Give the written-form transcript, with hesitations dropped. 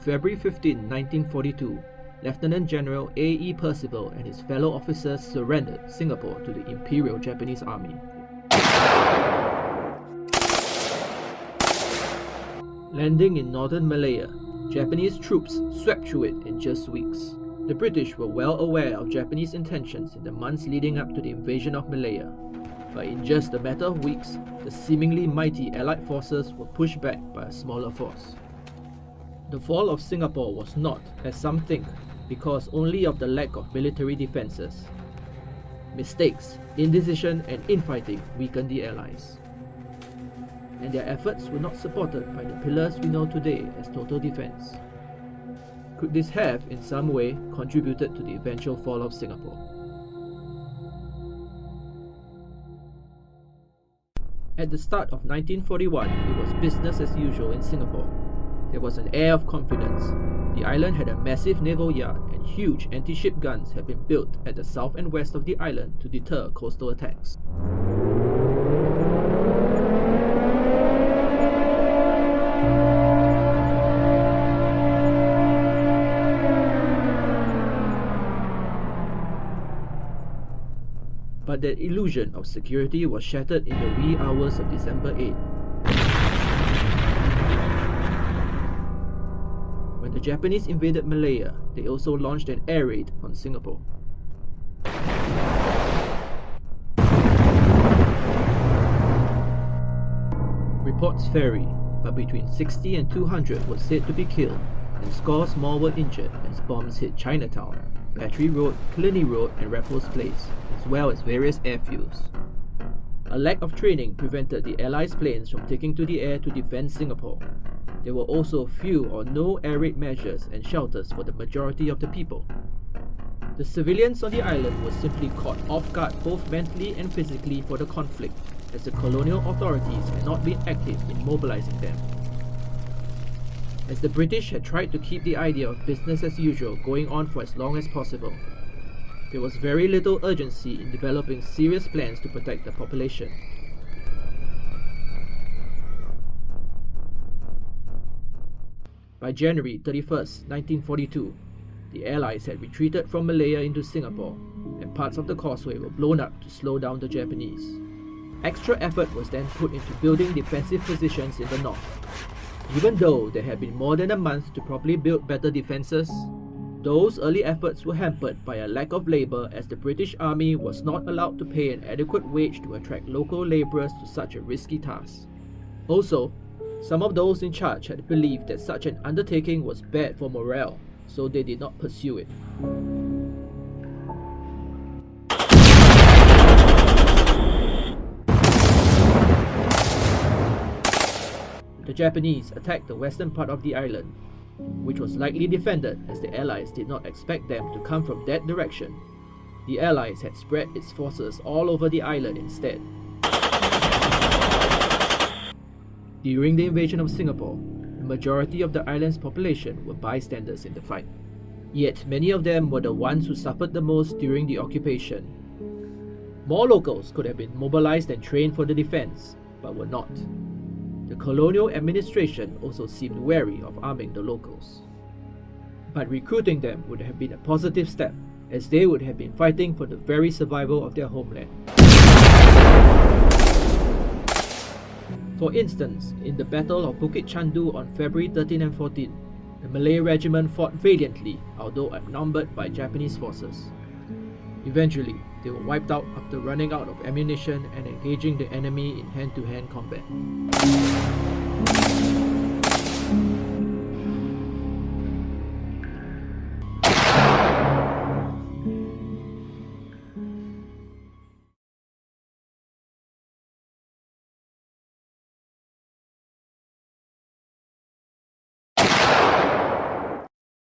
February 15, 1942, Lieutenant General A.E. Percival and his fellow officers surrendered Singapore to the Imperial Japanese Army. Landing in northern Malaya, Japanese troops swept through it in just weeks. The British were well aware of Japanese intentions in the months leading up to the invasion of Malaya, but in just a matter of weeks, the seemingly mighty Allied forces were pushed back by a smaller force. The fall of Singapore was not, as some think, because only of the lack of military defences. Mistakes, indecision and infighting weakened the Allies, and their efforts were not supported by the pillars we know today as total defence. Could this have, in some way, contributed to the eventual fall of Singapore? At the start of 1941, it was business as usual in Singapore. There was an air of confidence. The island had a massive naval yard and huge anti-ship guns had been built at the south and west of the island to deter coastal attacks. But that illusion of security was shattered in the wee hours of December 8. When the Japanese invaded Malaya, they also launched an air raid on Singapore. Reports vary, but between 60 and 200 were said to be killed, and scores more were injured as bombs hit Chinatown, Battery Road, Killiney Road and Raffles Place, as well as various airfields. A lack of training prevented the Allies' planes from taking to the air to defend Singapore. There were also few or no air raid measures and shelters for the majority of the people. The civilians on the island were simply caught off guard both mentally and physically for the conflict, as the colonial authorities had not been active in mobilizing them. As the British had tried to keep the idea of business as usual going on for as long as possible, there was very little urgency in developing serious plans to protect the population. By January 31st, 1942, the Allies had retreated from Malaya into Singapore, and parts of the causeway were blown up to slow down the Japanese. Extra effort was then put into building defensive positions in the north. Even though there had been more than a month to properly build better defences, those early efforts were hampered by a lack of labour as the British Army was not allowed to pay an adequate wage to attract local labourers to such a risky task. Also, some of those in charge had believed that such an undertaking was bad for morale, so they did not pursue it. The Japanese attacked the western part of the island, which was lightly defended as the Allies did not expect them to come from that direction. The Allies had spread its forces all over the island instead. During the invasion of Singapore, the majority of the island's population were bystanders in the fight. Yet many of them were the ones who suffered the most during the occupation. More locals could have been mobilized and trained for the defense, but were not. The colonial administration also seemed wary of arming the locals. But recruiting them would have been a positive step, as they would have been fighting for the very survival of their homeland. For instance, in the Battle of Bukit Chandu on February 13 and 14, the Malay regiment fought valiantly, although outnumbered by Japanese forces. Eventually, they were wiped out after running out of ammunition and engaging the enemy in hand-to-hand combat.